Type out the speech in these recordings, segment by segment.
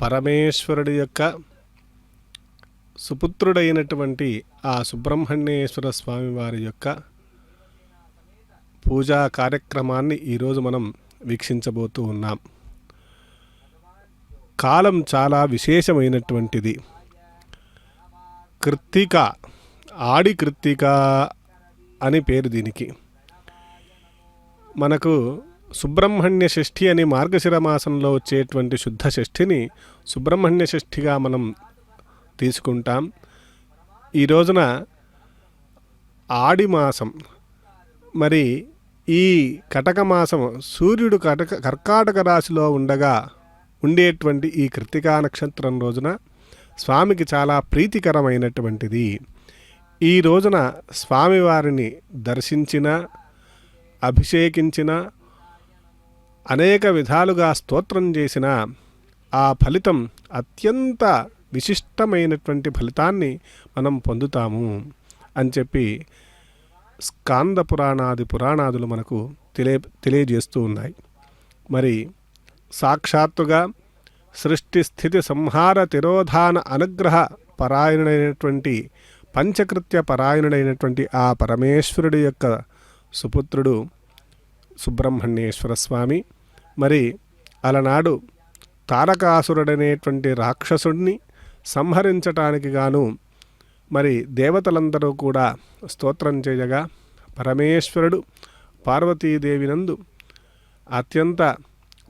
పరమేశ్వరుడి యొక్క సుపుత్రుడైనటువంటి ఆ సుబ్రహ్మణ్యేశ్వర స్వామి వారి యొక్క పూజా కార్యక్రమాన్ని ఈరోజు మనం వీక్షించబోతూ ఉన్నాం. కాలం చాలా విశేషమైనటువంటిది. కృత్తిక, ఆడి కృత్తిక అని పేరు దీనికి. మనకు సుబ్రహ్మణ్య షష్ఠి అని మార్గశిర మాసంలో వచ్చేటువంటి శుద్ధ షష్ఠిని సుబ్రహ్మణ్య షష్ఠిగా మనం తీసుకుంటాం. ఈ రోజున ఆడి మాసం, మరి ఈ కటక మాసం సూర్యుడు కర్కాటక రాశిలో ఉండగా ఉండేటువంటి ఈ కృత్తికా నక్షత్రం రోజున స్వామికి చాలా ప్రీతికరమైనటువంటిది. ఈ రోజున స్వామివారిని దర్శించిన, అభిషేకించిన, అనేక విధాలుగా స్తోత్రం చేసిన ఆ ఫలితం అత్యంత విశిష్టమైనటువంటి ఫలితాన్ని మనం పొందుతాము అని చెప్పి స్కాంద పురాణాది పురాణాదులు మనకు తెలియజేస్తూ ఉన్నాయి. మరి సాక్షాత్తుగా సృష్టి స్థితి సంహార తిరోధాన అనుగ్రహ పరాయణుడైనటువంటి పంచకృత్య పరాయణుడైనటువంటి ఆ పరమేశ్వరుడి యొక్క సుపుత్రుడు సుబ్రహ్మణ్యేశ్వర స్వామి. మరి అలనాడు తారకాసురుడనేటువంటి రాక్షసుడిని సంహరించటానికి గాను మరి దేవతలందరూ కూడా స్తోత్రం చేయగా పరమేశ్వరుడు పార్వతీదేవి నందు అత్యంత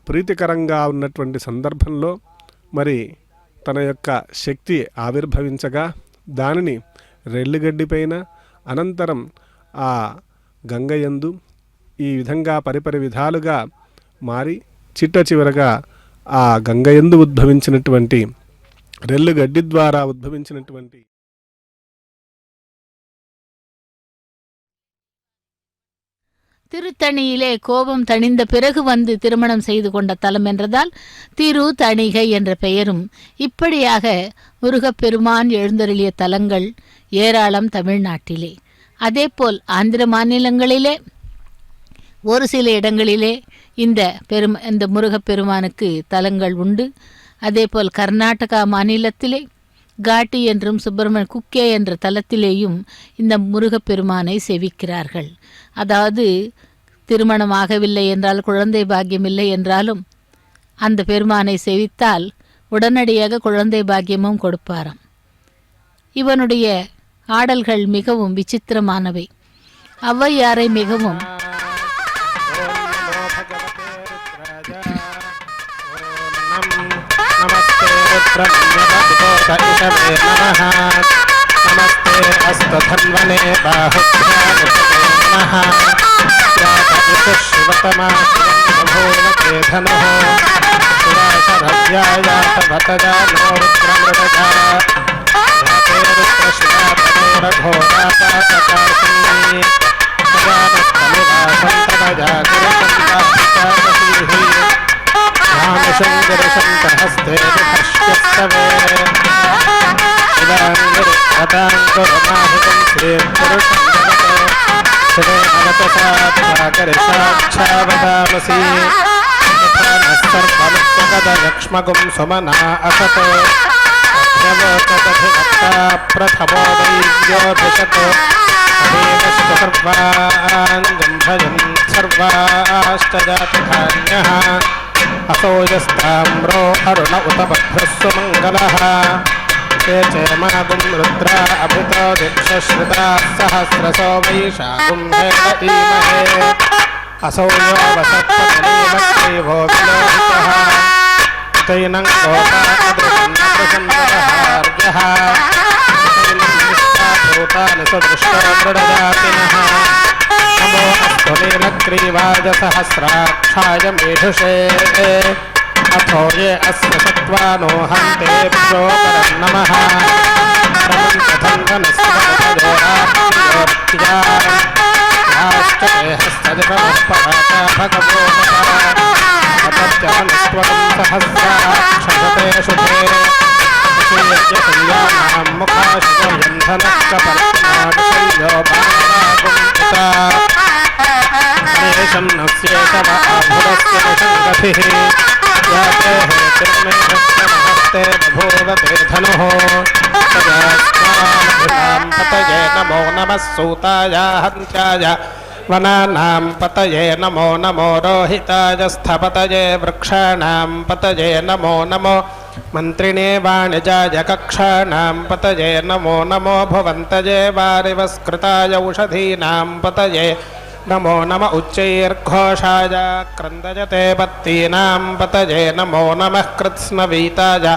ప్రీతికరంగా ఉన్నటువంటి సందర్భంలో మరి తన యొక్క శక్తి ఆవిర్భవించగా దానిని రెల్లిగడ్డిపైన, అనంతరం ఆ గంగయందు ఈ విధంగా పరిపరి విధాలుగా మారి చిట్ట చివరగా ఆ గంగయందు ఉద్భవించినటువంటి రెల్లుగడ్డి ద్వారా ఉద్భవించినటువంటి திருத்தணியிலே கோபம் தணிந்த பிறகு வந்து திருமணம் செய்து கொண்ட தலம் என்றதால் திரு தணிகை என்ற பெயரும். இப்படியாக முருகப்பெருமான் எழுந்தருளிய தலங்கள் ஏராளம் தமிழ்நாட்டிலே. அதேபோல் ஆந்திர மாநிலங்களிலே ஒரு சில இடங்களிலே இந்த முருகப்பெருமானுக்கு தலங்கள் உண்டு. அதேபோல் கர்நாடகா மாநிலத்திலே காட்டி என்றும் குக்கே என்ற தலத்திலேயும் இந்த முருகப்பெருமானை செவிக்கிறார்கள். அதாவது திருமணமாகவில்லை என்றால், குழந்தை பாக்கியம் இல்லை என்றாலும் அந்த பெருமானை செவித்தால் உடனடியாக குழந்தை பாக்கியமும் கொடுப்பாராம். இவனுடைய ஆடல்கள் மிகவும் விசித்திரமானவை. ஔவையாரை மிகவும் नमस्ते अस्तधन्वने बाहुभ्यां शिवतमाभूर्वते धनुः शिवाशरव्यायातभतजा नो रुद्रमृतजा ध्याते रुद्रशिवातनोरघोरापातकाशिनी सजानस्तमिवासन्तवजागरसन्तासिकादशीः रामशङ्करशन्तहस्ते विभष्यस्तवे शिवाङ्गुरुवताङ्कुरमाहितं श्रीर्पुरुषं जगतो शिवे भवतसात्साकरिषाक्षावदामसि यथा नः सर्वमुक्तकदलक्ष्मगुं सुमना असतो अभ्यवोचदधिवक्ता प्रथमो दैव्योऽभिषतो अभेदश्च सर्वाङ्गं भजन् सर्वाश्च जातधान्यः असो यस्ताम्रो अरुण उत बभ्रः सुमङ्गलः ते चेमागुं रुद्रा अभितो दीक्षश्रुताः सहस्रसो वैशाखुं हेमहे असौ यो वसत्पदनीवक्रीवो विलोहितः तैनं गोपादृशन्नप्रसन्नरहार्यः तैनं निष्ठाभूतानि सदृष्टो दृढजातिनः नमो अस्तु नीलग्रीवाय सहस्राक्षाय मेढुषे अथो ये अस्य सत्त्वानो हन्तेभ्यो परं नमः प्रमुखधन्वनस्वरजोराष्टदेहस्तजपमः भगवोपरा अपत्यमनुस्त्वं सहस्राक्षते शुभे श्रीयज्ञसंयानां मुखाशुभयन्धनश्च परमाविषयो देशं नस्येतव आभुरस्य निषङ्गतिः याते हेतिर्मे भक्तमः ते बभूव ते धनुः पतये नमो नमः सूताय हन्त्याय वनानां पतये नमो नमो रोहिताय स्थपतये वृक्षाणां पतये नमो नमो मन्त्रिणे वाणिजाय कक्षाणां पतये नमो नमो भुवन्तये वारिवस्कृताय औषधीनां पतये नमो नम उच्चैर्घोषाय क्रन्दयते पत्तीनां पतये नमो नमः कृत्स्नवीताय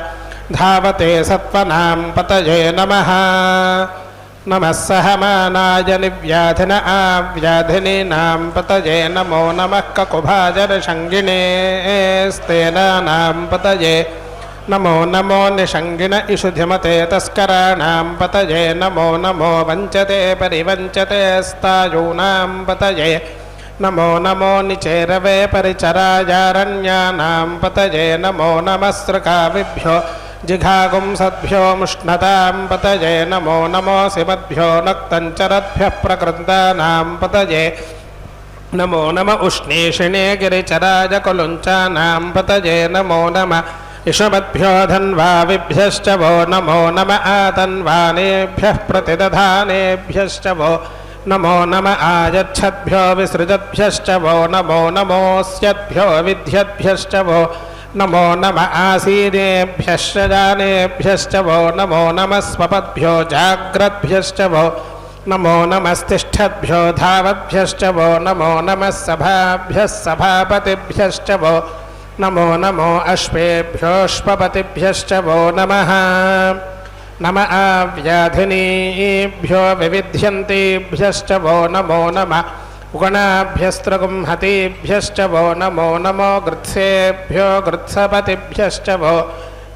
धावते सत्त्वनां पतये नमः नमः सहमानाय निव्याधिन आव्याधिनीनां पतये नमो नमः ककुभाय ऋषङ्गिणे स्तेनानां पतये नमो नमो निषङ्गिण इषुधिमते तस्कराणां पतये नमो नमो वञ्चते परिवञ्चते स्तायूनां पतये नमो नमो निचेरवे परिचरायारण्यानां पतये नमो नमः सृकाविभ्यो जिघागुंसद्भ्यो मुष्णतां पतये नमो नमो शिवद्भ्यो नक्तञ्चरद्भ्यः प्रकृन्दानां पतये नमो नम उष्णीषिणे गिरिचराय कुलुञ्चानां पतये नमो नमः इषमद्भ्यो धन्वाविभ्यश्च वो नमो नम आतन्वानेभ्यः प्रतिदधानेभ्यश्च वो नमो नम आयच्छद्भ्यो विसृजद्भ्यश्च वो नमो नमोऽस्यद्भ्यो विद्यद्भ्यश्च वो नमो नम आसीनेभ्यश्च जानेभ्यश्च वो नमो नमः स्वपद्भ्यो जाग्रद्भ्यश्च वो नमो नमस्तिष्ठद्भ्यो धावद्भ्यश्च वो नमो नमः सभाभ्यः सभापतिभ्यश्च वो नमो नमो अश्वेभ्योऽश्वपतिभ्यश्च वो नमः नम आव्याधिनीभ्यो विविध्यन्तीभ्यश्च वो नमो नमः उगणाभ्यस्त्रगुंहतीभ्यश्च वो नमो नमो गृत्सेभ्यो गृत्सपतिभ्यश्च वो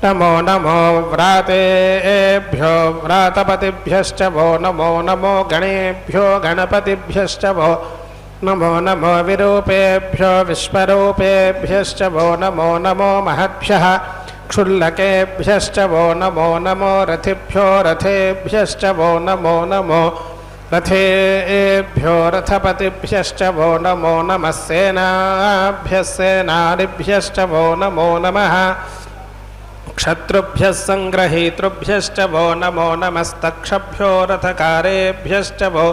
नमो नमो व्रातेभ्यो व्रातपतिभ्यश्च वो नमो नमो गणेभ्यो गणपतिभ्यश्च वो नमो नमो विरूपेभ्यो विश्वरूपेभ्यश्च वो नमो नमो महद्भ्यः क्षुल्लकेभ्यश्च वो नमो नमो रथिभ्यो रथेभ्यश्च वो नमो नमो रथेभ्यो रथपतिभ्यश्च वो नमो नमः सेनाभ्यः सेनानिभ्यश्च वो नमो नमः क्षत्रुभ्यः सङ्ग्रहीतृभ्यश्च वो नमो नमस्तक्षभ्यो रथकारेभ्यश्च वो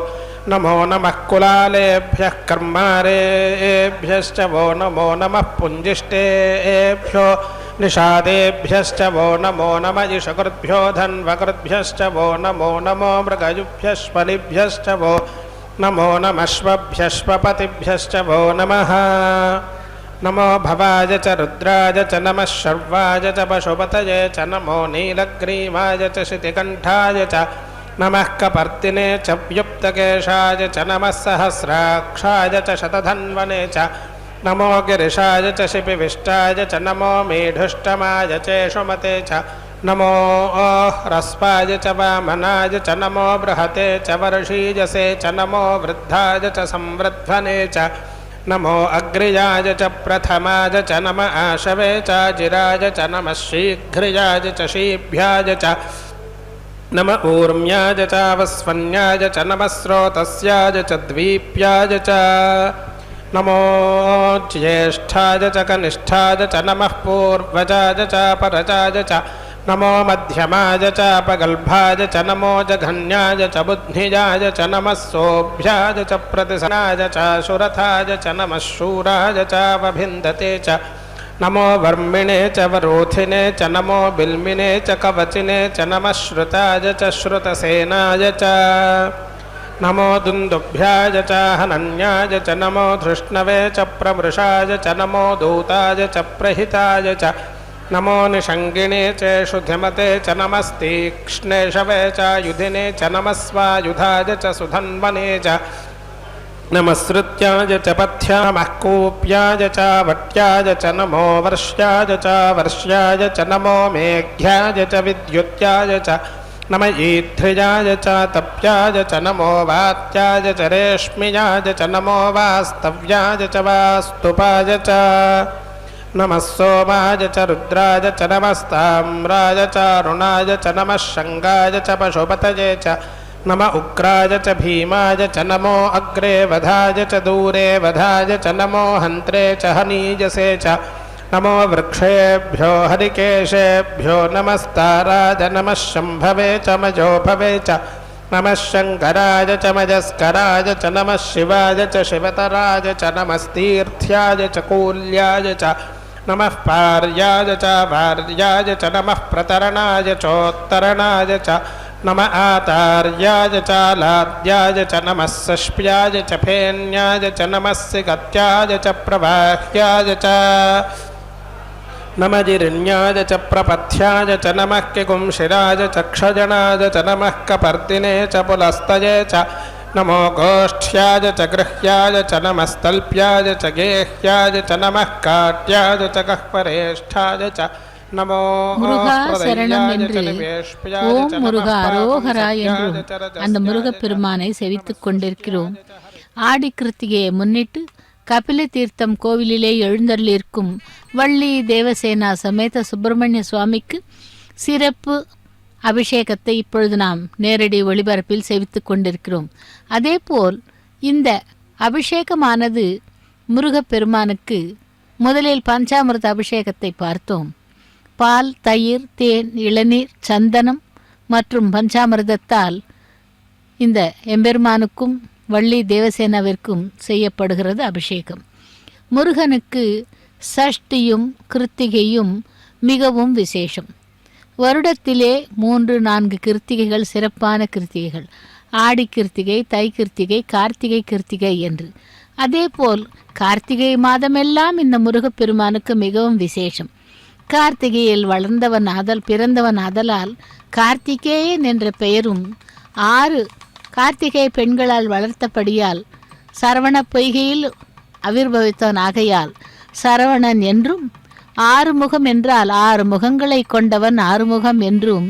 नमो नमः कुलालेभ्यः कर्मारेभ्यश्च वो नमो नमः पुञ्जिष्टेभ्यो निषादेभ्यश्च वो नमो नमः इषकृद्भ्यो धन्वकृद्भ्यश्च वो नमो नमो मृगयुभ्यश्वलिभ्यश्च वो नमो नमश्वभ्यश्वपतिभ्यश्च वो नमः नमो भवाय च रुद्राय च नमः शर्वाय च पशुपतये च नमो नीलग्रीवाय च शितिकण्ठाय च नमः कपर्दिने च व्युप्तकेशाय च नमः सहस्राक्षाय च शतधन्वने च नमो गिरिशाय च शिपिविष्टाय च नमो मेढुष्टमाय चेषुमते च नमो ह्रस्वाय च वामनाय च नमो बृहते च वर्षीयसे च नमो वृद्धाय च संवृध्वने च नमो अग्र्याय च प्रथमाय च नम आशवे च जिराय च नमः शीघ्र्याय च शीभ्याय च नम ऊर्म्याय च वस्वन्याय च नमः स्रोतस्याय च द्वीप्याय च नमो ज्येष्ठाय च कनिष्ठाय च नमः पूर्वजाय च परजाय च नमो मध्यमाय च अपगल्भाय च नमो जघन्याय च बुद्धिजाय च नमः सोऽभ्याय च प्रतिसनाय च शुरथाय च नमः शूराय च वभिन्दते च नमो वर्मिणे च वरोथिने च नमो बिल्मिने च कवचिने च नमः श्रुताय च श्रुतसेनाय च नमो दुन्दुभ्याय च हनन्याय च नमो धृष्णवे च प्रमृषाय च नमो दूताय च प्रहिताय च नमो निषङ्गिणे च शुद्धिमते च नमस्तीक्ष्णेशवे च युधिने च नमः स्वायुधाय च सुधन्वने च नमस्रुत्याय च पथ्यामः कूप्याय च वट्याय च नमो वर्ष्याय च वर्ष्याय च नमो मेघ्याय च विद्युत्याय च नम ईध्र्याय च तप्याय च नमो वात्याय च रेश्म्याय च नमो वास्तव्याय च वास्तुपाय च नमः सोमाय च रुद्राय च नमस्ताम्राय च अरुणाय च नमः शङ्गाय च पशुपतये च नम उग्राय च भीमाय च नमो अग्रे वधाय च दूरे वधाय च नमो हन्त्रे च हनीजसे च नमो वृक्षेभ्यो हरिकेशेभ्यो नमस्ताराय नमः शम्भवे च मजो भवे च नमः शङ्कराय च मजस्कराय च नमः शिवाय च शिवतराय च नमस्तीर्थ्याय च कूल्याय च नमः पार्याय च भार्याय च नमः प्रतरणाय चोत्तरणाय च नम आतार्याय च लाद्याय च नमः सष्प्याय च फेन्याय च नमः सिगत्याय च प्रवाह्याय च नमः जिरिण्याय च प्रपथ्याय च नमः किगुंशिराय च क्षजनाय च नमः कपर्दिने च पुलस्तये च नमो गोष्ठ्याय च गृह्याय च नमस्तल्प्याय च गेह्याय च नमः काट्याय च गह्वरेष्ठाय च नमो முருகா சரணம் என்று ஓம் முருகா அரோகரா என்றும் அந்த முருகப்பெருமானை செவித்துக் கொண்டிருக்கிறோம். ஆடி கிருத்திகையை முன்னிட்டு கபில தீர்த்தம் கோவிலிலே எழுந்தருளிருக்கும் வள்ளி தேவசேனா சமேத சுப்பிரமணிய சுவாமிக்கு சிறப்பு அபிஷேகத்தை இப்பொழுது நாம் நேரடி ஒளிபரப்பில் செவித்துக் கொண்டிருக்கிறோம். அதேபோல் இந்த அபிஷேகமானது முருகப்பெருமானுக்கு முதலில் பஞ்சாமிர்த அபிஷேகத்தை பார்த்தோம். பால், தயிர், தேன், இளநீர், சந்தனம் மற்றும் பஞ்சாமிர்தத்தால் இந்த எம்பெருமானுக்கும் வள்ளி தேவசேனாவிற்கும் செய்யப்படுகிறது அபிஷேகம். முருகனுக்கு சஷ்டியும் கிருத்திகையும் மிகவும் விசேஷம். வருடத்திலே 3-4 கிருத்திகைகள் சிறப்பான கிருத்திகைகள். ஆடி கிருத்திகை, தை கிருத்திகை, கார்த்திகை கிருத்திகை என்று. அதேபோல் கார்த்திகை மாதமெல்லாம் இந்த முருகப்பெருமானுக்கு மிகவும் விசேஷம். கார்த்திகையில் பிறந்தவன் ஆதலால் கார்த்திகேயன் என்ற பெயரும் 6 கார்த்திகை பெண்களால் வளர்த்தபடியால் சரவண பொய்கையில் அவிர்பவித்தவன் ஆகையால் சரவணன் என்றும், 6 முகம் என்றால் 6 முகங்களை கொண்டவன் ஆறுமுகம் என்றும்,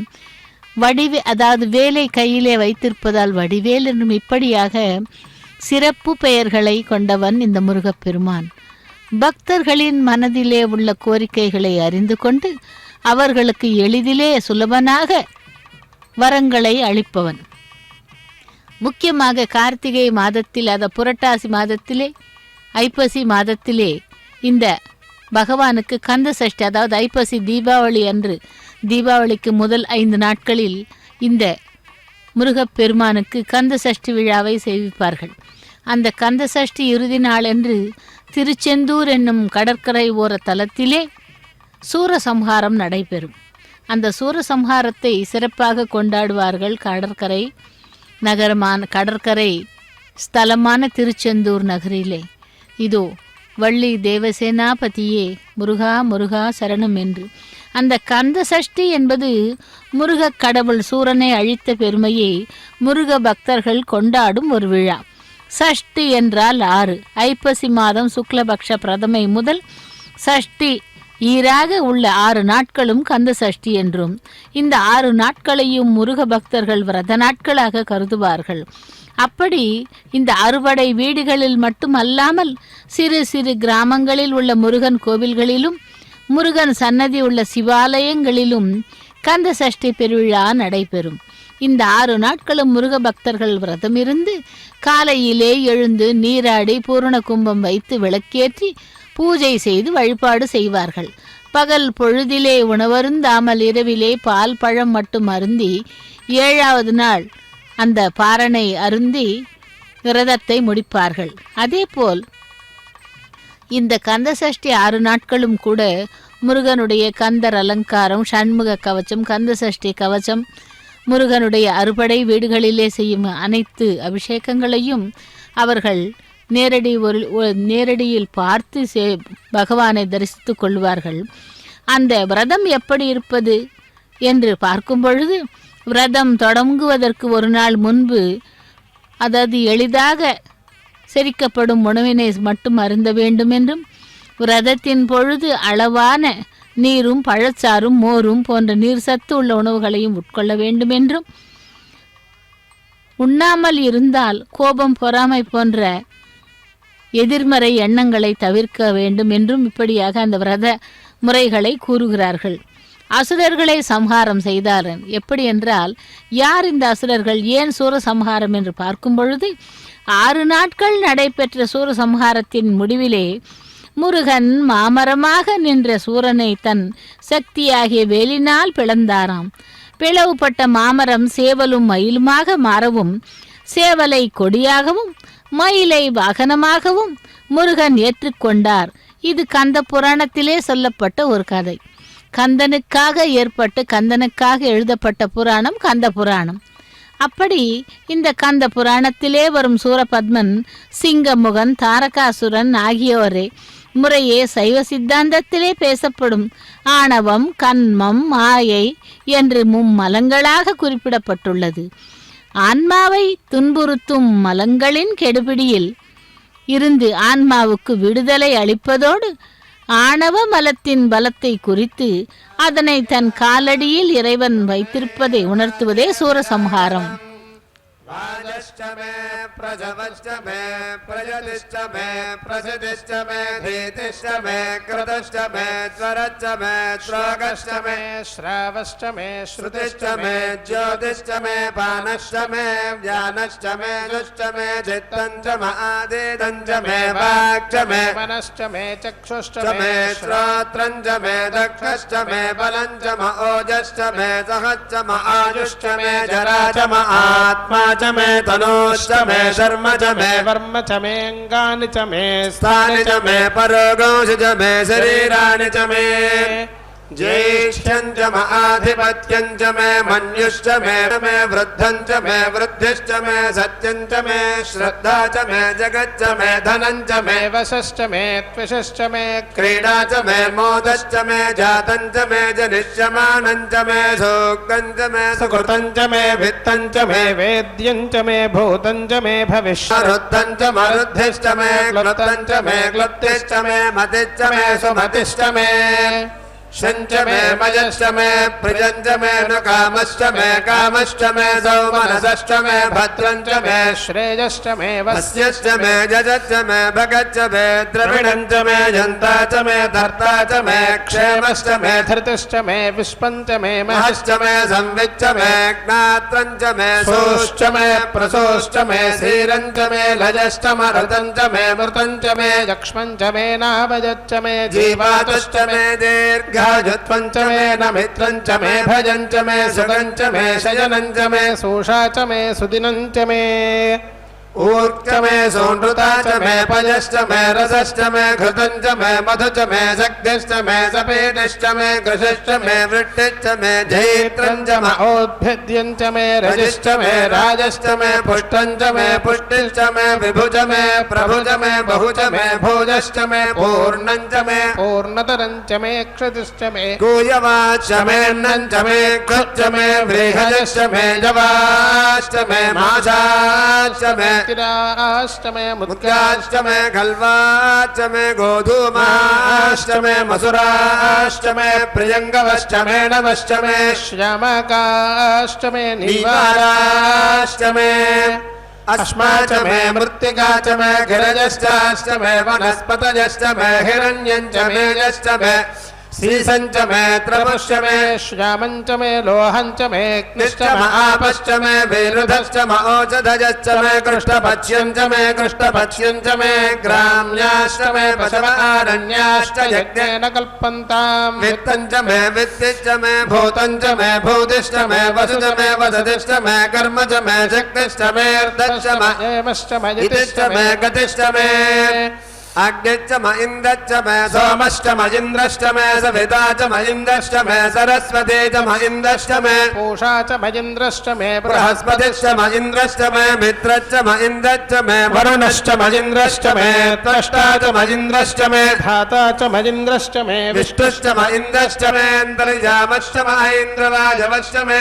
அதாவது வேலை கையிலே வைத்திருப்பதால் வடிவேல் என்றும் இப்படியாக சிறப்பு பெயர்களை கொண்டவன் இந்த முருகப்பெருமான். பக்தர்களின் மனதிலே உள்ள கோரிக்கைகளை அறிந்து கொண்டு அவர்களுக்கு எளிதிலே சுலபனாக வரங்களை அளிப்பவன். முக்கியமாக கார்த்திகை மாதத்தில், புரட்டாசி மாதத்திலே, ஐப்பசி மாதத்திலே இந்த பகவானுக்கு கந்த சஷ்டி, அதாவது ஐப்பசி தீபாவளி அன்று, தீபாவளிக்கு முதல் 5 நாட்களில் இந்த முருகப்பெருமானுக்கு கந்த சஷ்டி விழாவை செய்விப்பார்கள். அந்த கந்த சஷ்டி இறுதி நாளன்று திருச்செந்தூர் என்னும் கடற்கரை ஓர தலத்திலே சூரசம்ஹாரம் நடைபெறும். அந்த சூரசம்ஹாரத்தை சிறப்பாக கொண்டாடுவார்கள். கடற்கரை ஸ்தலமான திருச்செந்தூர் நகரிலே. இதோ வள்ளி தேவசேனாபதியே முருகா முருகா சரணம் என்று. அந்த கந்த சஷ்டி என்பது முருகக் கடவுள் சூரனை அழித்த பெருமையை முருக பக்தர்கள் கொண்டாடும் ஒரு விழா. சஷ்டி என்றால் 6. ஐப்பசி மாதம் சுக்லபக்ஷ பிரதமை முதல் சஷ்டி ஈராக உள்ள 6 நாட்களும் கந்த சஷ்டி என்றும், இந்த 6 நாட்களையும் முருக பக்தர்கள் விரத நாட்களாக கருதுவார்கள். அப்படி இந்த அறுபடை வீடுகளில் மட்டுமல்லாமல் சிறு சிறு கிராமங்களில் உள்ள முருகன் கோவில்களிலும் முருகன் சன்னதி உள்ள சிவாலயங்களிலும் கந்த சஷ்டி பெருவிழா நடைபெறும். இந்த 6 நாட்களும் முருக பக்தர்கள் விரதம் இருந்து காலையிலே எழுந்து நீராடி பூரண கும்பம் வைத்து விளக்கேற்றி பூஜை செய்து வழிபாடு செய்வார்கள். பகல் பொழுதிலே உணவருந்தாமல் இரவிலே பால் பழம் மட்டும் அருந்தி 7வது நாள் அந்த பாரணை அருந்தி விரதத்தை முடிப்பார்கள். அதேபோல் இந்த கந்த சஷ்டி 6 நாட்களும் கூட முருகனுடைய கந்தர் அலங்காரம், சண்முக கவச்சம், கந்த சஷ்டி கவச்சம், முருகனுடைய அறுபடை வீடுகளிலே செய்யும் அனைத்து அபிஷேகங்களையும் அவர்கள் நேரடியில் பார்த்து பகவானை தரிசித்து கொள்வார்கள். அந்த விரதம் எப்படி இருப்பது என்று பார்க்கும் பொழுது, விரதம் தொடங்குவதற்கு ஒரு நாள் முன்பு, அதாவது எளிதாக செரிக்கப்படும் உணவினை மட்டும் அருந்த வேண்டும் என்றும், விரதத்தின் பொழுது அளவான நீரும் பழச்சாறும் மோரும் போன்ற நீர் சத்து உள்ள உணவுகளையும் உட்கொள்ள வேண்டும் என்றும், உண்ணாமல் இருந்தால் கோபம், பொறாமை போன்ற எதிர்மறை எண்ணங்களை தவிர்க்க வேண்டும் என்றும் இப்படியாக அந்த விரத முறைகளை கூறுகிறார்கள். அசுரர்களை சம்ஹாரம் செய்தாரன். எப்படி என்றால், யார் இந்த அசுரர்கள், ஏன் சூரசம்ஹாரம் என்று பார்க்கும் பொழுது 6 நாட்கள் நடைபெற்ற சூரசம்ஹாரத்தின் முடிவிலே முருகன் மாமரமாக நின்ற சூரனை தன் சக்தியாகிய வேலினால் பிளந்தாராம். பிளவுபட்ட மாமரம் சேவலும் மயிலுமாக மாறவும், சேவலை கொடியாகவும் மயிலை வாகனமாகவும் முருகன் ஏற்றுக்கொண்டார். இது கந்த புராணத்திலே சொல்லப்பட்ட ஒரு கதை. கந்தனுக்காக எழுதப்பட்ட புராணம் கந்த புராணம். அப்படி இந்த கந்த புராணத்திலே வரும் சூரபத்மன், சிங்கமுகன், தாரகாசுரன் ஆகியோரே முறையே சைவ சித்தாந்தத்திலே பேசப்படும் ஆணவம், கன்மம், மாயை என்று மும்மலங்களாக குறிப்பிடப்பட்டுள்ளது. ஆன்மாவை துன்புறுத்தும் மலங்களின் கெடுபிடியில் இருந்து ஆன்மாவுக்கு விடுதலை அளிப்பதோடு ஆணவ மலத்தின் பலத்தை குறித்து அதனை தன் காலடியில் இறைவன் வைத்திருப்பதை உணர்த்துவதே சூரசம்ஹாரம். वाजश्च मे प्रजवश्च मे प्रजतिश्च मे प्रसिद्धिश्च मे धीतिश्च मे कृतश्च मे स्वरश्च मे श्लोकश्च मे श्रावश्च मे श्रुतिश्च मे ज्योतिश्च मे पानश्च मे ज्ञानश्च मे जुश्च मे चित्तञ्च म आदिदञ्च मे वाक्च मे मनश्च मे चक्षुश्च मे श्रोत्रञ्च मे दक्षश्च मे बलञ्च म ओजश्च मे सहश्च म आयुश्च मे जरा च म आत्मा च मे तनोश्च मे शर्म च मे वर्म च मे अंगानि च मे स्थानि च मे परोगंश च मे शरीराणि च मे ज्येष्ठ्यं च म आधिपत्यं च मे मन्युश्च मे वृद्धं च मे वृद्धिश्च मे सत्यं च मे श्रद्धा च मे जगच्च मे धनं च मे वशश्च मे त्वशश्च मे क्रीडा च मे मोदश्च मे जातं च मे जनिष्यमानं च मे सूक्तं च मे सुकृतं च मे वित्तं च मे वेद्यं च मे भूतं च मे भविष्यत् रुद्धं च मरुद्धिश्च मे क्लुप्तं च मे क्लुप्तिश्च मे मतिश्च मे सुमतिश्च मे शञ्च मे मयश्च मे प्रियञ्च मे न कामश्च मे कामश्च मे सौमनसश्च मे भद्रञ्च मे श्रेयश्च मे वस्यश्च मे जजश्च मे भगच्च मे द्रविणञ्च मे जन्ता च मे धर्ता च मे क्षेमश्च मे धृतिश्च मे विष्पञ्च मे महश्च मे संविच्च मे ज्ञात्रञ्च मे सोश्च मे प्रसोश्च मे श्रीरञ्च मे लजश्च मरुतञ्च मे मृतञ्च मे यक्ष्मञ्च मे नाभजच्च मे जीवातश्च मे दीर्घ जुत्वञ्च मे न मित्रञ्च मे भजञ्च मे सुगञ्च मे शयनञ्च मे सोषा च मे सुदिनञ्च मे ऊर्च मे सोनृता च मे पयश्च मे रसश्च मे घृतञ्च मे मधु च मे शक्तिश्च मे सपेटिश्च मे कृषश्च मे वृष्टिश्च मे जैत्रञ्च म औद्भिद्यञ्च मे रजिश्च मे राजश्च मे पुष्टञ्च मे पुष्टिश्च मे विभुज मे प्रभुज मे बहुज मे भोजश्च मे पूर्णञ्च मे पूर्णतरञ्च मे क्षतिश्च मे कूयवाच्च मेऽन्नञ्च मे कृच्च मे व्रीहजश्च मे जवाश्च मे माशाश्च मे तिराश्च मे मुद्गाश्च मे खल्वाश्च मे गोधूमाश्च मे मसुराश्च मे प्रियङ्गवश्च मे नवश्च मे श्यामकाश्च मे नीवाराश्च मे अस्मा च मे मृत्तिका च मे गिरजश्चाश्च मे वनस्पतयश्च मे हिरण्यञ्च मे यश्च मे शीसञ्च मे त्रपुश्च मे श्यामञ्च मे लोहञ्च मे निश्च म आपश्च मे विरुधश्च म ओषधयश्च मे कृष्णपक्ष्यञ्च मे कृष्णपक्ष्यञ्च मे ग्राम्याश्च मे पशवारण्याश्च यज्ञेन कल्पन्ताम् वित्तञ्च मे वित्तिश्च मे भूतञ्च मे भूतिश्च मे वसुज मे वसतिश्च मे कर्म च मे शक्तिश्च मे अर्धश्च म एवश्च मे इतिश्च मे गतिश्च मे अग्निश्च म इन्द्रश्च मे सोमश्च म इन्द्रश्च मे सविता च म इन्द्रश्च मे सरस्वती च म इन्द्रश्च मे पूषा च मजिन्द्रश्च मे बृहस्पतिश्च म इन्द्रश्च मे मित्रश्च म इन्द्रश्च मे वरुणश्च मजिन्द्रश्च मे त्वष्टा च म इन्द्रश्च मे धाता च मजिन्द्रश्च मे विष्णुश्च म इन्द्रश्च मे अन्तर्यामश्च म ऐन्द्रवाजवश्च मे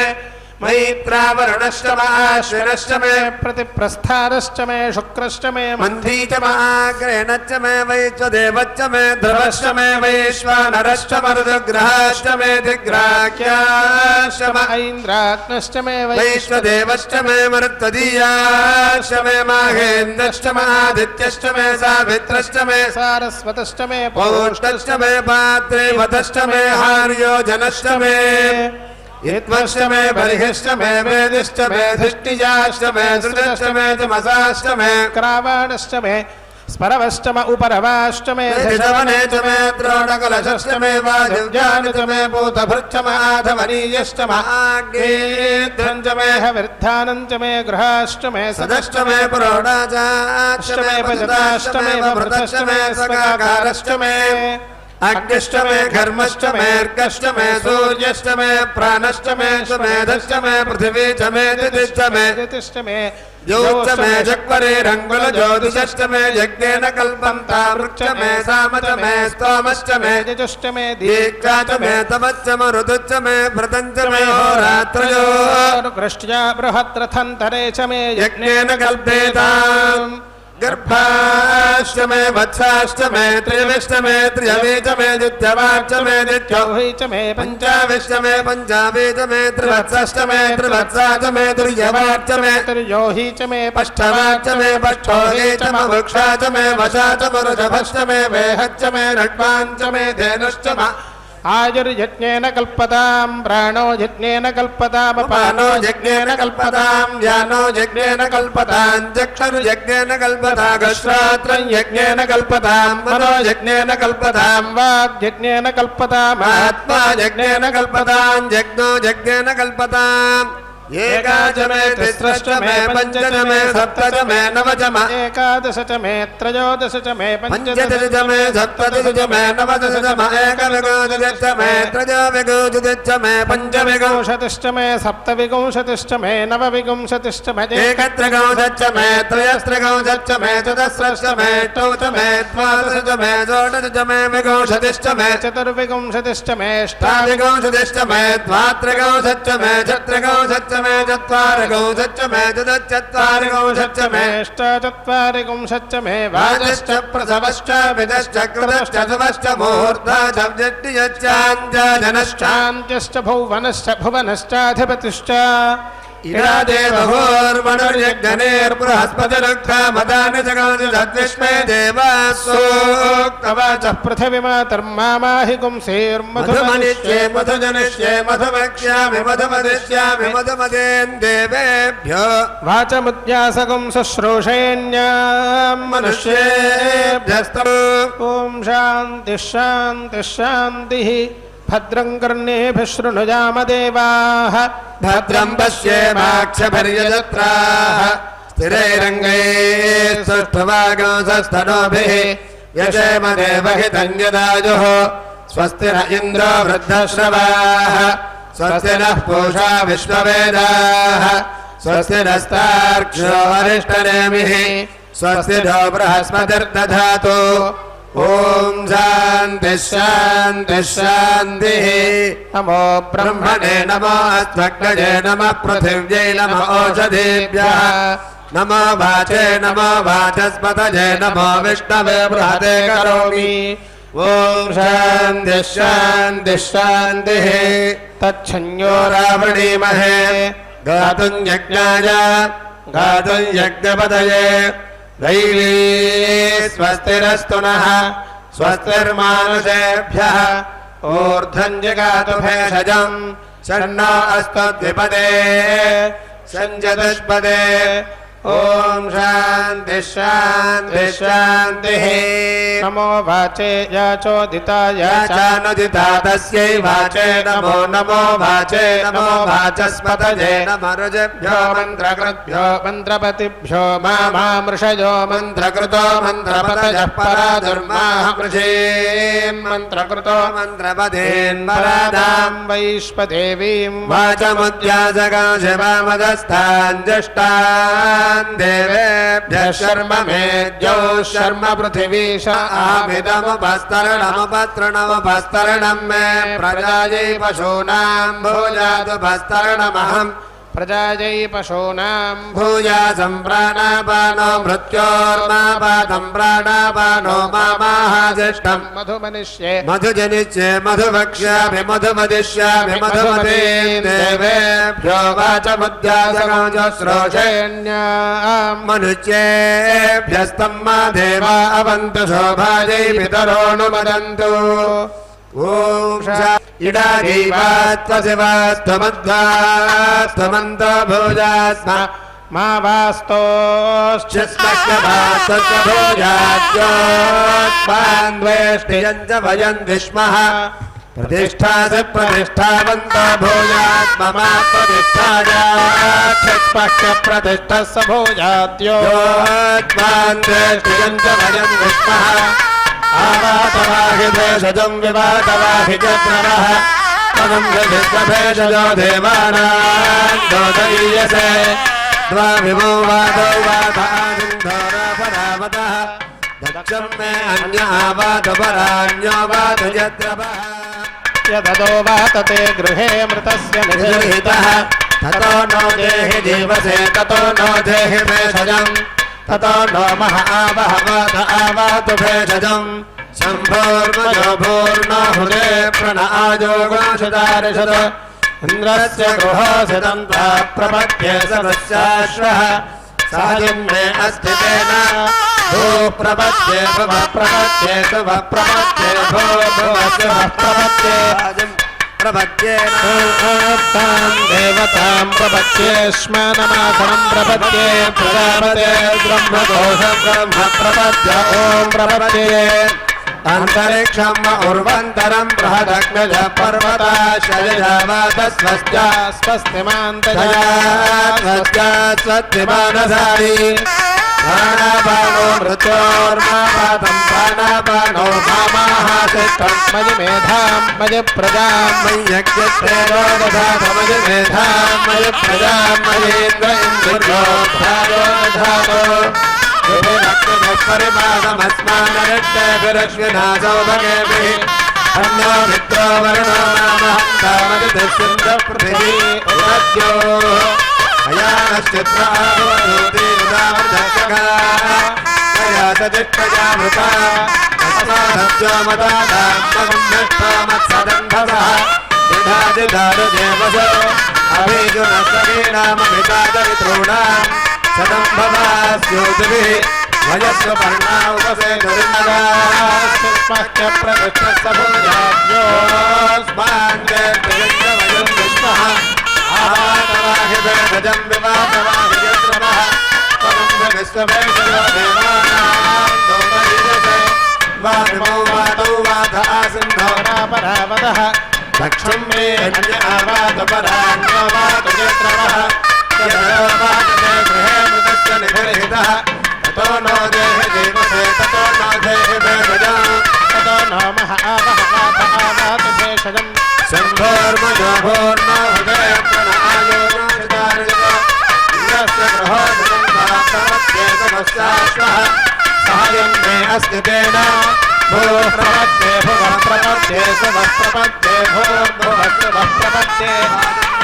मैत्रावरुणश्च म आश्विनश्च मे प्रतिप्रस्थानश्च मे शुक्रश्च मे मन्थी च म आग्रेणश्च मे वैश्वदेवश्च मे ध्रुवश्च मे वैश्वानरश्च मरुदग्रहश्च मे दिग्राह्याश्च म ऐन्द्राग्नश्च मे वैश्वदेवश्च मे मरुत्तदीयाश्च मे माहेन्द्रश्च म आदित्यश्च मे सावित्रश्च मे सारस्वतश्च मे पौष्टश्च मे पात्रेवतश्च मे हार्योजनश्च मे यत्वश्च मे बर्हिश्च मे वेदिश्च मे धृष्टिजाश्च मे धृतश्च मे तमसाश्च मे क्रावाणश्च मे स्परवष्टम उपरवाष्टमे धिषवने च मे द्रोणकलशष्टमे वायुव्यानि च मे भूतभृक्षमाधवनीयष्टम आग्नेयध्वं च मे हविर्धानं च मे गृहाष्टमे सदष्टमे पुरोडाचाष्टमे पचताष्टमे वृतष्टमे स्वकाकारष्टमे अग्निष्टमे घर्मष्टमे अर्कष्टमे सूर्यष्टमे प्राणष्टमे मेधष्टमे पृथिवी च मे दितिष्टमे ज्योतिष्टमे जग्वरे रङ्गुल ज्योतिषष्टमे यज्ञेन कल्पं तावृक्षमे सामचमे स्तोमष्टमे यजुष्टमे दीक्षा च मे तपश्चम ऋतुश्च मे व्रतञ्च मे होरात्रयोर्वृष्ट्या बृहद्रथन्तरे च मे यज्ञेन कल्पेताम् गर्भाष्टमे वत्साष्टमे त्रिविष्टमे त्रियवे च मे द्वितीयवाष्टमे द्वितीयोहि च मे पञ्चाविष्टमे पञ्चावे च मे त्रिवत्सष्टमे त्रिवत्सा च मे तुर्यवाष्टमे तुर्योहि च मे पष्ठवाष्टमे पष्ठोहि च मवृक्षा च मे वशा च मरुजभष्टमे वेहच्च मे नट्वाञ्च मे धेनुश्च आयुर्यज्ञेन कल्पतां प्राणो यज्ञेन कल्पतां पानो यज्ञेन कल्पतां ज्ञानो यज्ञेन कल्पतां चक्षुर्यज्ञेन कल्पतागश्रात्रं यज्ञेन कल्पतां मनो यज्ञेन कल्पतां वाग्यज्ञेन कल्पताम् आत्मा यज्ञेन कल्पतां यज्ञो यज्ञेन कल्पताम् एकाच मे तिस्रश्च मे पञ्च च मे सप्त च मे नव च मे एकादश च मे त्रयोदश च मे पञ्चदश च मे सप्तदश च मे नवदश च मे एकविंशतिश्च मे त्रयोविंशतिश्च मे पञ्चविंशतिश्च मे सप्तविंशतिश्च मे नवविंशतिश्च मे एकत्रिंशच्च मे त्रयस्त्रिंशच्च मे चतुस्रश्च मे अष्टौ च मे द्वादश च मे षोडश च मे विंशतिश्च मे चतुर्विंशतिश्च मे अष्टाविंशतिश्च मे द्वात्रिंशच्च मे चत्रिंशच्च मे चत्वारिंशच्च मे चतुश्चत्वारिंशच्च मे अष्टचत्वारिंशच्च मे वाजश्च प्रसवश्च विदश्च कृतश्च शुभश्च मुहूर्तः च जनश्चान्त्यश्च भुवनश्च भुवनश्चाधिपतिश्च इरादेवहोर्मनुर्यज्ञनेर्बृहस्पतिरुक्ता मदानि जगन्सद्विष्मे देवासोक्तवाचः पृथिवीमातर्मामाहि गुंसेर्मधुमनिष्ये मधुजनिष्ये मधुमक्ष्यामि मधुमदिष्यामि मधुमदेन् देवेभ्यो वाचमुद्यासगुं शुश्रूषेण्यां मनुष्येभ्यस्तु ॐ शान्तिः शान्तिः शान्तिः भद्रं कर्णेभिः शृणुयाम देवाः भद्रं पश्येमाक्षभिर्यजत्राः स्थिरैरङ्गैः सुष्ठुवागंसस्तनोभिः यशेम देवहितं यदायुः स्वस्ति न इन्द्रो वृद्धश्रवाः स्वस्ति नः पूषा विश्ववेदाः स्वस्ति नस्तार्क्ष्यो अरिष्टनेमिः स्वस्ति नो बृहस्पतिर्दधातु ॐ शान्तिः शान्तिः शान्तिः नमो ब्रह्मणे नमो अस्मग्नये नमः पृथिव्यै नमो ओषधीभ्यः नमो वाचे नमो वाचस्पतये नमो विष्णवे बृहते करोमि ॐ शान्तिः शान्तिः शान्तिः तच्छन्यो रावणीमहे गातुं यज्ञाय गातुं यज्ञपतये दैवी स्वस्तिरस्तु नः स्वस्तिर्मानुषेभ्यः ऊर्ध्वं जगातु भेषजं षण्णो अस्तु द्विपदे सञ्चतुष्पदे ॐ शान्तिः शान्तिः शान्तिः नमो वाचे याचोदिताय याचानुदिता तस्यै वाचे नमो नमो वाचे नमो वाचस्पतये नमो ऋजेभ्यो मन्त्रकृभ्यो मन्त्रपतिभ्यो मामृषयो मन्त्रकृतो मन्त्रपतयः परादुर्माहमृषीन् मन्त्रकृतो मन्त्रपदेन् परादां वैश्वदेवीं वाचमुद्यासकं शिवामदस्थान् ज्येष्ठान् देवेभ्यः शर्म मेद्यो शर्म पृथिवीश आमिदमुपस्तरणमुपस्तरणमुपस्तरणं मे प्रजायै पशूनां भूयादुपस्तरणमहम् प्रजायै पशूनां भूयासं प्राणापानो मृत्योर्मापातं प्राणापानो मामाहाजिष्टम् मधुमनिष्ये मधुजनिष्ये मधुवक्ष्यामि मधुमदिष्यामि मधुमतीन् देवेभ्यो वाचमुद्यासकं श्रोषेण्यां मनुष्येभ्यस्तं मा देवा अवन्तु शोभायै पितरोऽनुमदन्तु ॐ इडाजीवास्त्वशिवास्त्वमध्वास्त्वमन्तो भूयास्म मा वास्तोश्चिस्मश्च भजन् विष्मः प्रतिष्ठा च प्रतिष्ठावन्तो भूयात् मम प्रतिष्ठायात् प्रतिष्ठा स भूयात्यो च भजन् विष्मः आवातवाहिभेषजं विवातवाहिजप्रवः पदं विश्वभेषजो देवानां दोदयीयसे द्वाविमो वादो वादानिन्दोरापरावतः दक्षं मे अन्य आवादपराण्यो वादयद्रवः यदो वातते गृहे मृतस्य निगृहीतः ततो नो देहि जीवसे ततो नो देहि भेषजम् ततो नो मह आवहवात आवातु भेषजम् शम्भोर्मजो भूर्नो हृदे प्रण आयोगोषदारिषद इन्द्रस्य गृहोऽसितं प्रपद्ये सर्वस्याश्वः सहजं मे अस्ति तेन भूप्रपद्ये भवप्रपद्ये सुभप्रपद्ये भो भुवस्य प्रपद्ये प्रपद्येन तां देवतां प्रपद्ये श्मनमासनं प्रपद्ये प्रजापते ब्रह्मकोशं ब्रह्म प्रपद्य ॐ प्रपद्ये अंतरिक्षम उर्वन्तरं बृहदग्नज पर्वता शयजावातस्वस्त्या स्वस्तिमानसारी प्राणापानो मृत्योर्मापातं प्राणापानो मामाहासिष्ठं मयि मेधां मयि प्रजां मयि यज्ञत्रेणो दधातु मयि मेधां मयि प्रजां मयीन्द्र इन्द्रो ध्यायो दधातु परिमाणमस्मानरिष्टेभिरश्विनासौभगेभिः अन्यो मित्रो वरुणो नामहन्तामदितिस्सिन्धपृथिवी उदद्यो अयानश्चित्र आवधूति उदावधर्षकाः मया सदिष्टजामृता अस्मादब्जो मदादात्मगुम्भिष्टो मत्सदन्धसः दिधादिधारुदेवसो अभिजुनस्तकीनाममितादवितॄणाम् सदं भवास्योतिभिः वयस्व पर्णा उपसेतुरिन्दगास्पुष्पश्च प्रतिष्ठस्य भूयाद्योऽस्मान्ते प्रियञ्च वयं विष्मः आवातवाहिभेषजं विवातवाहिजत्रमः परं विश्वभेषजो देवानां दोदयीयसे वातिमौ वातौ वात आसिन्धोरापरावतः दक्षं मे अन्य आवातपराण्यो वातुजत्रमः वातते गृहे मृतस्य निगृहीतः ततो नो देहि जीवसे ततो नो देहि भेषजं ततो नो मह आवहवात आवातु भेषजम् शम्भोर्मजो भूर्नो हृदे प्रणायो नाशितारिषद इन्द्रस्य गृहोऽसितं प्रपद्ये समस्याश्वः सहजं मे अस्ति तेन भूः प्रपद्ये भुवः प्रपद्ये सुवः प्रपद्ये भूर्भुवः प्रपद्ये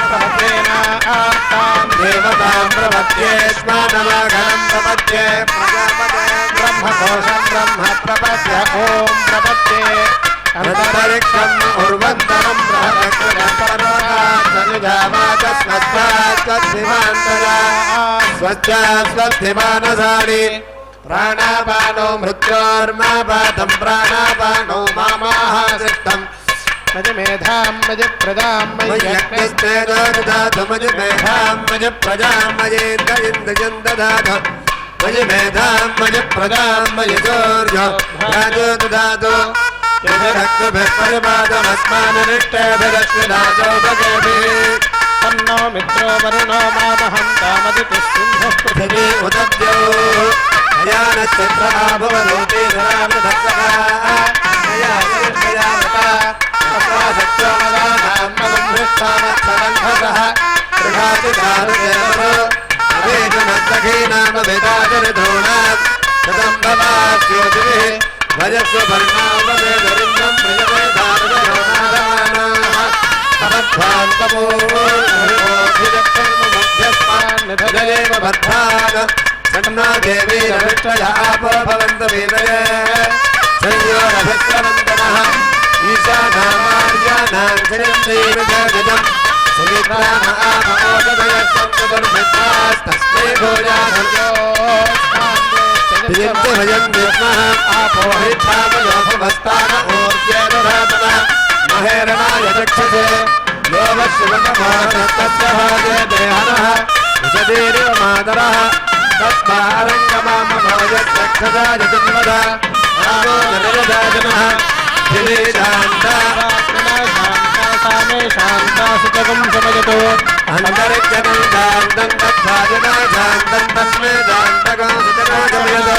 प्रपद्येन आत्तां देवतां प्रपद्ये श्मानमाघनं प्रपद्ये प्रजापते ब्रह्मकोशं ब्रह्म प्रपद्य ॐ प्रपद्ये अंतरिक्षम् उर्वन्तरं बृहदग्नजपरवाचस्वस्वाच्चस्विमान्तजा स्वस्तिमानसानि प्राणापानो मृत्योर्मापातं प्राणापानो मामाहासिष्ठम् मज मेधां मज प्रजां मय्यग्निस्तेजो ददातु मज मेधां मज प्रजां मयेन्द्र इन्द्रजं ददातु मज मेधां मज प्रजां मयिजोर्जो राजो ददातु यभिरक्तभिः परिमादमस्मानरिष्टेभिरश्विनासौभगेभिः तन्नो मित्रो वरुणो मामहन्तामदितिस्सिन्धः पृथिवी उदद्यो अयानश्चित्र आभवनोति धरामृधत्सः अयानश्चयामृता अस्मासत्यो मदानां मगुम्भिष्टामत्सदन्धसः गृहातिदारुदेवरो अवेशनस्तखीनामभिदाचरिधूणां शतं भवास्योतिभिः भजस्व पर्णाववेदरिन्द्रं प्रियवे दारुदयोनादानाः तमध्वान्तमोभिजक्षन्मध्यस्मान्निधजयेव बद्धान् सन्नो देवी रविष्टया आपो भवन्तु वीरये संयोरभिक्रमन्दनः ईशानामार्यानां श्रीन्द्रीविजयजम् सुमित्राम आपमोददयः सन्तु दुर्मित्रास्तस्मै भूयाधर्यो प्रियन्ति भजन् विष्मः आपो हिच्छामयो भवस्तान ऊर्जेनुरातनः महेरणाय चक्षसे यो वशिवतमोरसस्तस्य भागे देहनः विशदेरिव मातरः तस्मारङ्गमामभोजत्यक्षदा जतिन्वद रामो नरदाजनः दिलीशान्ता शान्ता सुतगं समजतो अन्तरिक्षणं शान्तं तत्साजना शान्तं तस्मै शान्तगं सुतगं समजतो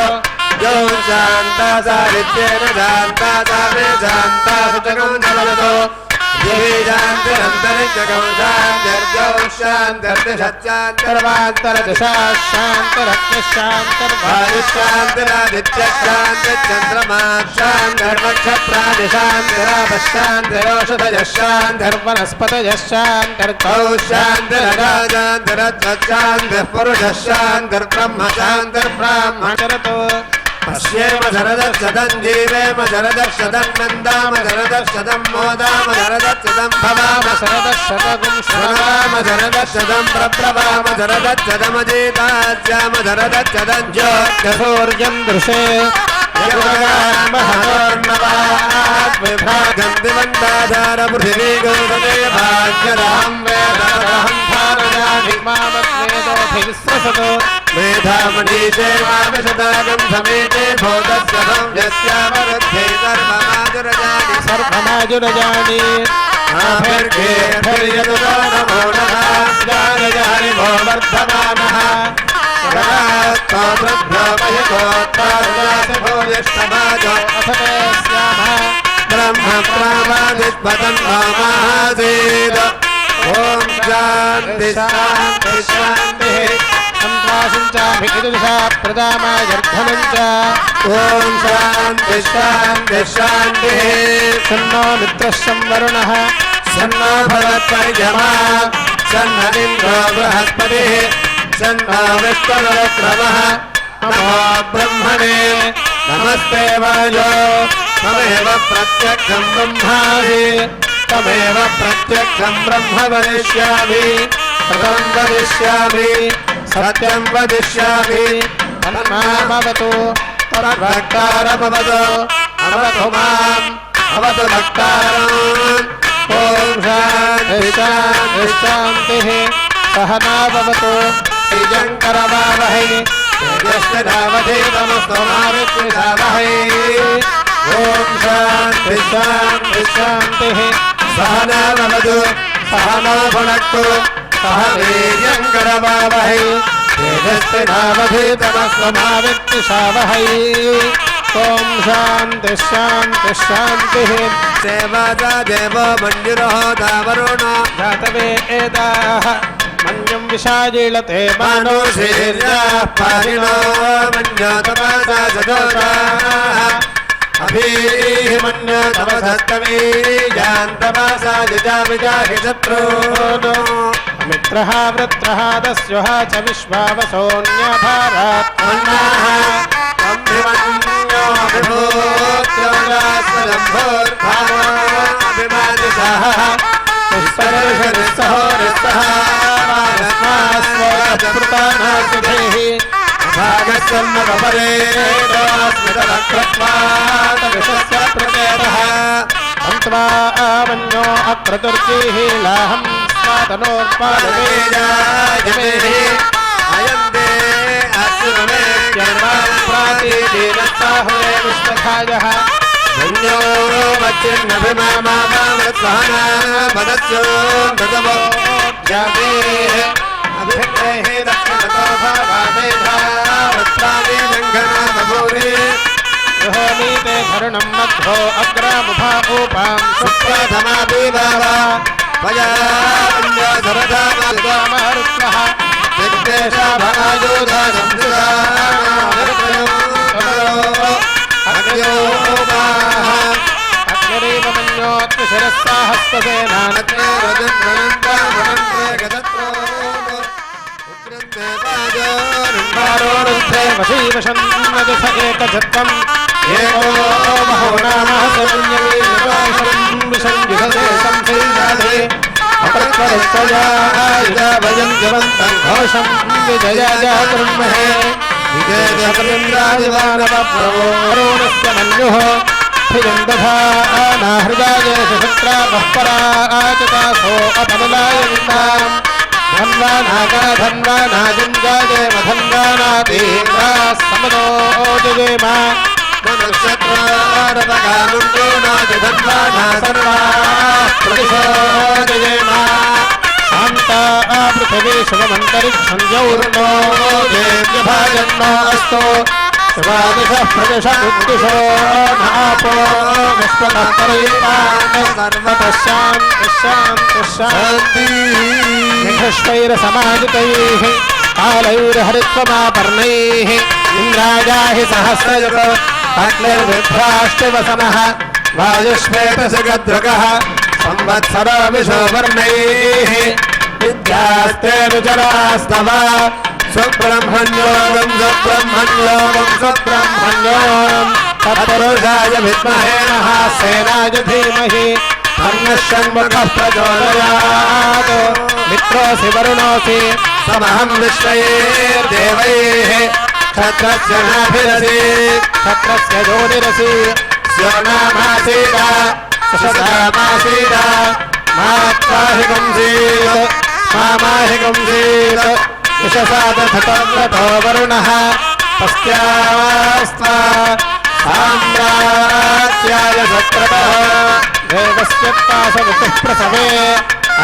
यो शान्ता सारित्येन शान्ता सा मे शान्ता सुतगं समजतो शान्तिरन्तरिक्षगं शान्तिर्जौ शान्तिर्वान्तरदिशान्तर्वान्तरदिशान्तर्वायुशान्तिरादित्यशान्तिर्चन्द्रमा शान्तिर्नक्षत्रादिशान्तिरापशान्तिरोषधयः शान्तिर्वनस्पतयः शान्तिर्गौ शान्तिरगाशान्तिरध्वशान्तिः पुरुषः शान्तिर्ब्रह्म शान्तिर्ब्राह्मणरतो पश्येम शरदर्शदं जीवेम शरदर्शदं नन्दाम शरदर्शदं मोदाम शरदर्शदं भवाम शरदर्शदं श्रवाम शरदर्शदं प्रप्रवाम शरदर्शदमजीतास्याम शरदर्शदं ज्योतिसूर्यं दृशे विभागं दिवन्दाधार पृथिवी गोदते भाग्यरां वेदरहं धारयामि मामस्वेदोऽभिस्रसतो मेधामणीशे माविशदागं समेते भूतस्य भव्यस्यावरुद्धे सर्वमाजुरजानि आभिर्गेभिर्यदुतो नमो नमः जानयानि भो वर्धमानः स्तोत्रभ्योमयगोत्तास्य भूयिष्ठमाजो अथवे स्यामः ब्रह्म प्रावादिष्पदं मामासीद ॐ शान्ति शान्ति शान्तिः संत्रासिंचाभिदुषा प्रदामायर्धनं च ॐ शान्ति शान्ति शान्तिः सन्नो मित्रः संवरुणः सन्नो भवत्पर्यमा सन्नदिन्द्रो बृहस्पतिः सन्नो विष्णुरुक्रमः नमो ब्रह्मणे नमस्ते वायो तमेव प्रत्यक्षं ब्रह्मासि तमेव प्रत्यक्षं ब्रह्म वदिष्यामि प्रथमं वदिष्यामि सत्यं वदिष्यामि तन्मामवतु तद्भक्तारमवतु अवतु माम् अवतु भक्तारम् ॐ शान्ति शान्ति शान्तिः सहनावतु श्रीजङ्करवावहै तेजस्विनावधीतमस्तु मा विद्विषावहै ॐ शान्ति शान्ति शान्तिः सहनावतु सहनो भुनक्तु सह वीर्यङ्करवावहै तेजस्विनावधीतमस्तु मा विद्विषावहै ॐ शान्ति शान्ति शान्तिः सेवाजा देवो मन्युरोधा वरुणो जातवेदाः मन्युं विशाजीलते मानो शीर्याः पारिणो मन्योतपसा सजोषाः अभीः मन्योतपसस्तमी जान्तपासा जिजाविजाहि शत्रून् मित्रः वृत्रः दस्युः च विश्वावसोऽन्यभारात् मन्नाः अभिभूत्योजास्वदम्भोर्भावाभिमानिषः पुष्परिषनिस्सहोरिस्तः भागस्वन्नपरेणोऽस्मितवक्रत्वातविषस्य प्रचेतः अन्त्वा आवन्यो अक्रतुर्जीः लाहं स्वातनोर्पादमेजायमेः अयन्ते अस्मे ज्ञानप्रातिदीनत्साहुरे विश्वखायः धन्यो वच्चिन्नभिमामावामृत्सहना पदस्यो मृतवो जातेः अभिप्रेः दक्षिणतो भावामेधा वृत्रादिलङ्घना बभूरे गृहोमीते धरुणं मध्वो अग्रामुभा ऊपां सुप्रथमाभिभावा पयान्यो धरधामरुत्वः विद्वेषा भायोधा अग्निरेव मन्योत्तिशिरस्साहस्वसेनानत्रोरुद्रन्ते वशीवशन्नदथ एकजत्वम् एको महो नामः सैन्यवीरवासं विसंयुधते संसैजाधे अपत्वरस्तजायुधा वयं जवन्तं घोषं विजयाय कुर्महे विजयसकलिन्द्रादिवानवप्रवोरुणस्य मन्युः धियं दधाना हृदाय सशस्त्रावः पराचतासो अपनुलाय विन्दाम् धन्वानागधन्वानाजुञ्जाजेम धन्वानातीन्द्रा समदो जजेम मनुष्यत्वारपगामुञ्जो नाजधन्वाना सर्वा प्रतिशो जजेम शान्ता पृथिवी शुभमन्तरिक्षं जौर्नो देव्यभाजन्नो अस्तु शिवादिशः प्रदिशः उद्दिशो नापो विश्वतः परयिपान् सर्वतः शान्तिः कालैर्हरित्वमापर्णैः इन्द्राजाहि सहस्रयुग अग्निर्विभ्राष्टिवसनः वायुश्वेतसुगद्रुगः संवत्सरो विशोवर्णैः विद्यास्ते रुचरास्तव सुब्रह्मण्योगं तत्पुरुषाय विद्महे महासेनाय धीमहि तन्नः षण्मुखः प्रचोदयात् मित्रोऽसि वरुणोऽसि समहं विश्वैर्देवैः क्षत्रस्य नाभिरसि क्षत्रस्य योनिरसि स्योनामासीद सुषदामासीद मात्वाहि गुंसीत् मामाहि गुंसीत् विशसादधतो वरुणः पश्चास्त्वा साम्राज्याय सत्रतः देवस्य पाशवितुः प्रसवे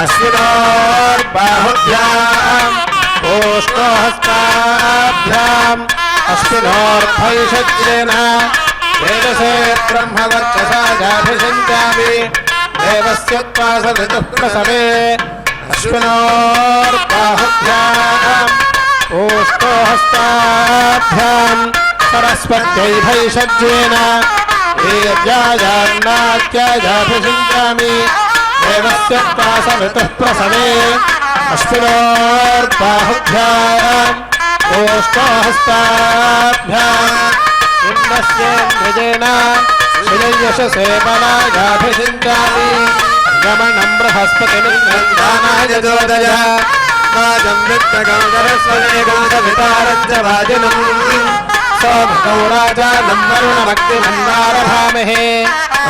अश्विनोर्बाहुभ्याम् ओष्ठहस्ताभ्याम् अश्विनोर्भैषज्येन वेदसे ब्रह्मवर्चसा जाभिषञ्चामि देवस्य पाशवितुः प्रसवे अश्विनोर्बाहुभ्याम् ओष्ठहस्ताभ्याम् सरस्वत्यै भैषज्येन वीर्यायान्नात्यायाभिषिञ्चामि देवस्य पाशवितुः प्रसवे अश्विनोर्बाहुभ्याम् ओष्ठहस्ताभ्याम् इन्द्रस्येन्द्रजेन श्रिययशसे बलायाभिषिञ्चामि गमनं बृहस्पतिमिन्द्रं दानाय जोदय वाजं वित्तगं सरस्वतीगं सवितारं च वाजिनम् सोमगौ राजानं वरुणमग्निमन्दारभामहे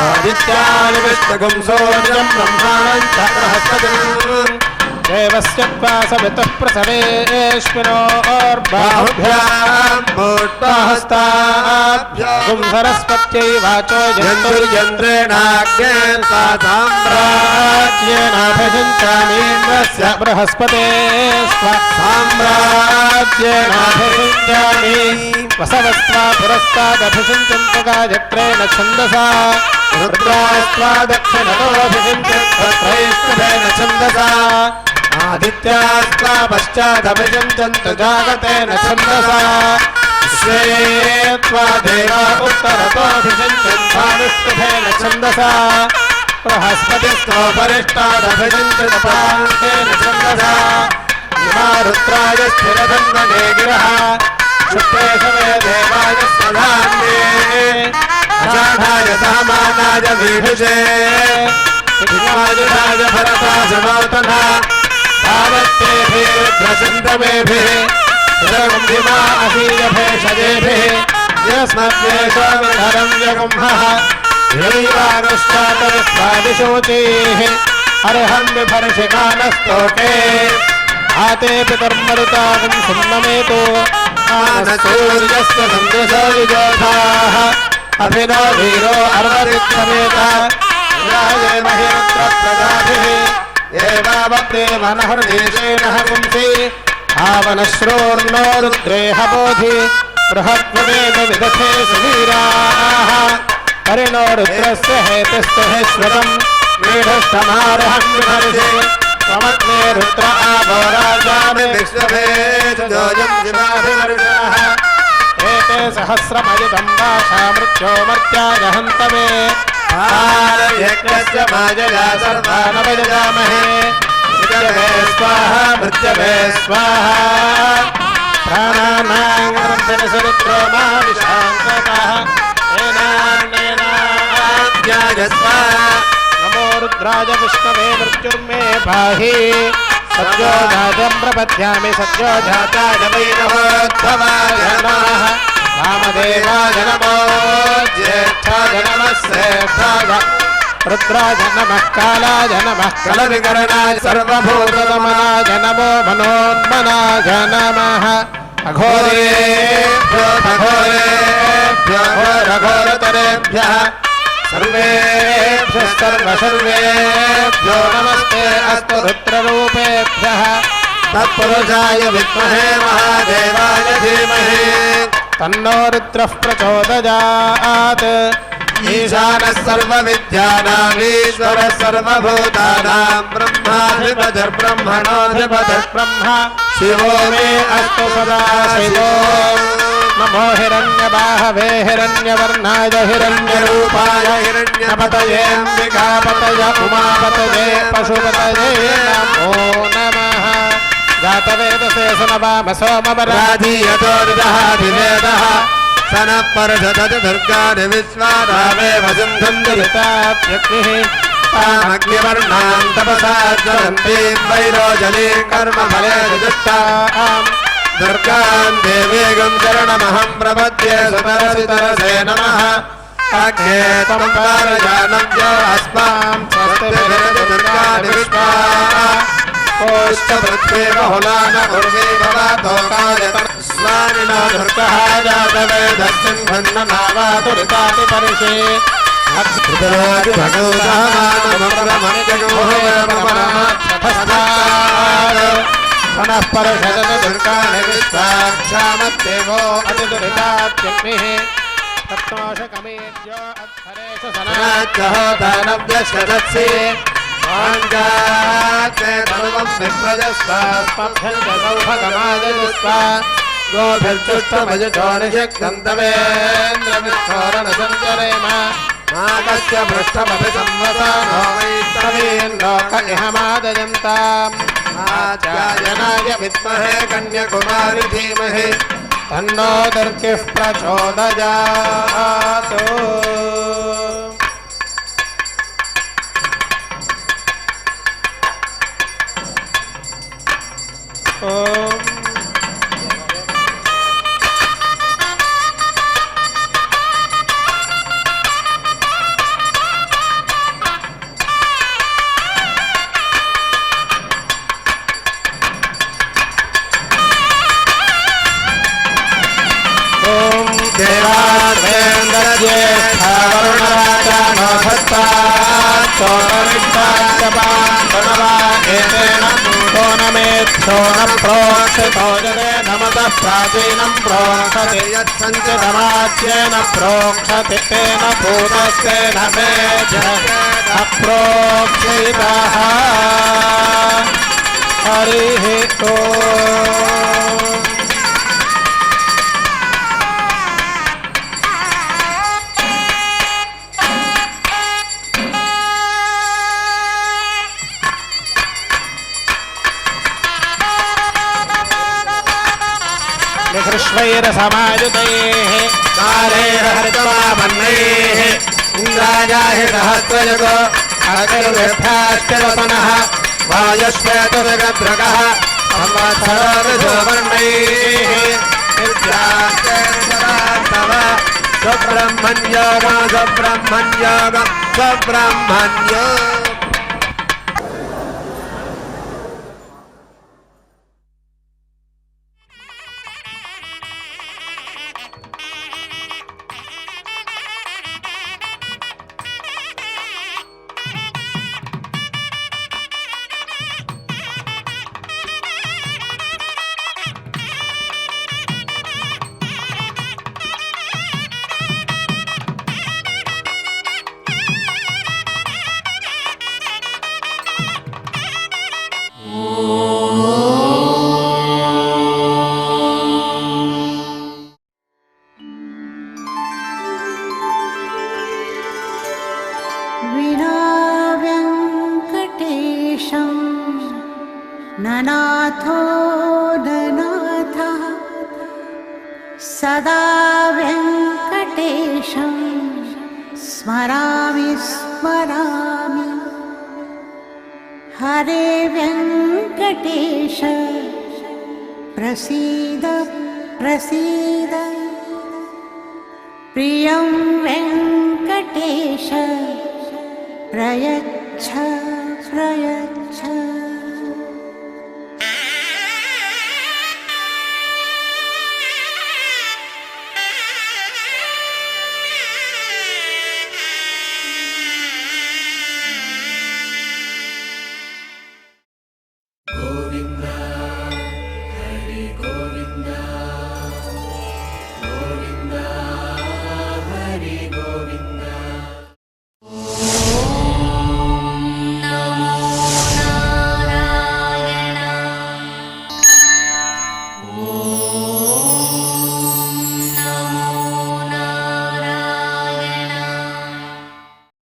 आदित्याय विष्णुगं सूर्यं ब्रह्माणं च बृहस्पतिम् देवस्य पाशवितुः प्रसवेश्विनोर्बाहुभ्याम् मूर्धहस्ताभ्याम् सरस्वत्यै वाचो यन्तुर्यन्त्रेणाग्नेन सा साम्राज्येनाभिषिञ्चामीन्द्रस्य बृहस्पते साम्राज्येनाभिषिञ्चामि वसवस्त्वा पुरस्तादभिषिञ्चन्त गायत्रेण छन्दसा रुद्रास्त्वा दक्षिणतोऽभिषिञ्चन्त छन्दसा आदित्यास्त्वा पश्चादभिषिञ्चन्त जागतेन छन्दसा विश्वे त्वा देवा उत्तरतोऽभिषिञ्चन्तानुष्टुभेन छन्दसा बृहस्पतिस्तोपरिष्टादभिषिञ्चन्त पान्तेन छन्दसा इमा रुद्राय स्थिरधन्वने गिरः शुक्ले शवे देवाय स्वधान्ये अषाढाय सामानाय वीभुषे विघ्नायुधाय भरताय नौतनः भावत्तेभिर्भ्रसन्तमेभिः सुरगुंभिमा असीयभेषजेभिः यस्मद्वेषोमिधरं यगुंहः दैवानुष्ठातविस्वादिशोचीः अर्हं विभर्षिमानस्तोके आते पितर्मरुतागं सुम्नमेतो आनसूर्यस्य सन्दृशो विजोधाः अभिनो वीरो अर्वरिक्षमेता राजे महेन्द्रप्रजाभिः एवावप्रे मनहर्देशेन पुंसि आवनश्रोर्नो रुद्रेह बोधि बृहत्वमेव विदथे सुवीराः हरिणो रुद्रस्य हेतुस्तुहेश्वरम् मेढस्तमारहं विभर्षे त्वमग्ने रुद्र आवो राजामि विश्वभेषजोऽयं शिवाभिवर्षः एते सहस्रमयुतं वाशा मृत्योमर्त्याय हन्तमे यज्ञस्य माजया सर्वानवजामहे मृत्यवे स्वाहा मृत्यवे स्वाहा प्राणानां ग्रन्थनिसरुद्रो मा विशान्ततः एनान्नेनाज्ञाय स्वाहा नमो रुद्राय विष्णवे मृत्युर्मे पाहि सद्यो जातं प्रपद्यामि सद्यो जाताय वै नमोद्भवाय नमः वामदेवाय नमो ज्येष्ठाय नमः श्रेष्ठाय रुद्राय नमः कालाय नमः कलविकरणाय सर्वभूतदमनाय नमो मनोन्मनाय नमः अघोरेभ्यो घोरघोरतरेभ्यः सर्वेभ्यः सर्वसर्वेभ्यो नमस्ते अस्तु रुद्ररूपेभ्यः तत्पुरुषाय विद्महे महादेवाय धीमहि तन्नो रुद्रः प्रचोदयात् ईशानः सर्वविद्यानामीश्वरः सर्वभूतानां ब्रह्माधिपतिर्ब्रह्मणोऽधिपतिर्ब्रह्मा शिवो मे अस्तु सदा शिवो नमो हिरण्यबाहवे हिरण्यवर्णाय हिरण्यरूपाय हिरण्यपतयेऽम्बिकापतय उमापतये पशुपतये नमो नमः जातवेदसे सुनवाम सोमवराधीयतो निदहाधिवेदः स नः पर्षदति दुर्गाणि विश्वानामेव सिन्धुं दुरिताप्यग्निः तामग्निवर्णां तपसा ज्वलन्तीं वैरोचनीं कर्मफले दुष्टाम् दुर्गां देवीगं शरणमहं प्रपद्ये सुतरसितरसे नमः अग्ने त्वं पारजानं य अस्मां स्वस्तिभिरति दुर्गाणि विश्वा कोष्ठपृथ्वी बहुलान उर्वी भवतो कायतन स्वामिनो दुर्गः जातवेदस्मिन् भन्ननावातुरिताति परिषे अद्भुतराजि पुनः परषदति दुर्गाणि विश्वाक्षामद्देवो अतिदुरितात्यग्निः तत्तोषकमेद्यो अध्वरेषु सनाज्जहोदानव्यशदत्सि स्वाञ्जाते सर्वं विप्रजस्वास्मभ्यं च सौभगमाजस्वा गोभिर्जुष्टभजतो निषक्तं तवेन्द्रविस्फोरणसञ्चरेम नागस्य पृष्ठमपि संवसानो वैष्णवीन्लोक इह मादयन्ताम् आचार्यनाय विद्महे कन्याकुमारि धीमहि तन्नो दुर्गिः प्रचोदयात् प्रोक्षितो जने नमतः प्राचीनं प्रोक्षते यत्सञ्चितमाच्येन प्रोक्षते तेन भूतस्तेन मे अप्रोक्षितः हरिः ओम् निकृष्वैरसमायुतैः कालैर्हरितवामन्नैः इन्द्राजाहि सहस्रयुगो अग्निर्भ्याश्चरतनः वायुश्वेतविगद्रगः संवत्सरो विधुवर्णैः निर्जाश्चैर्जरास्तव सुब्रह्मण्योगो सुब्रह्मण्योगो सुब्रह्मण्यो ननाथो ननाथः सदा वेङ्कटेशं स्मरामि स्मरामि हरे वेङ्कटेश प्रसीद प्रसीद प्रियं वेङ्कटेश प्रयच्छ प्रयच्छ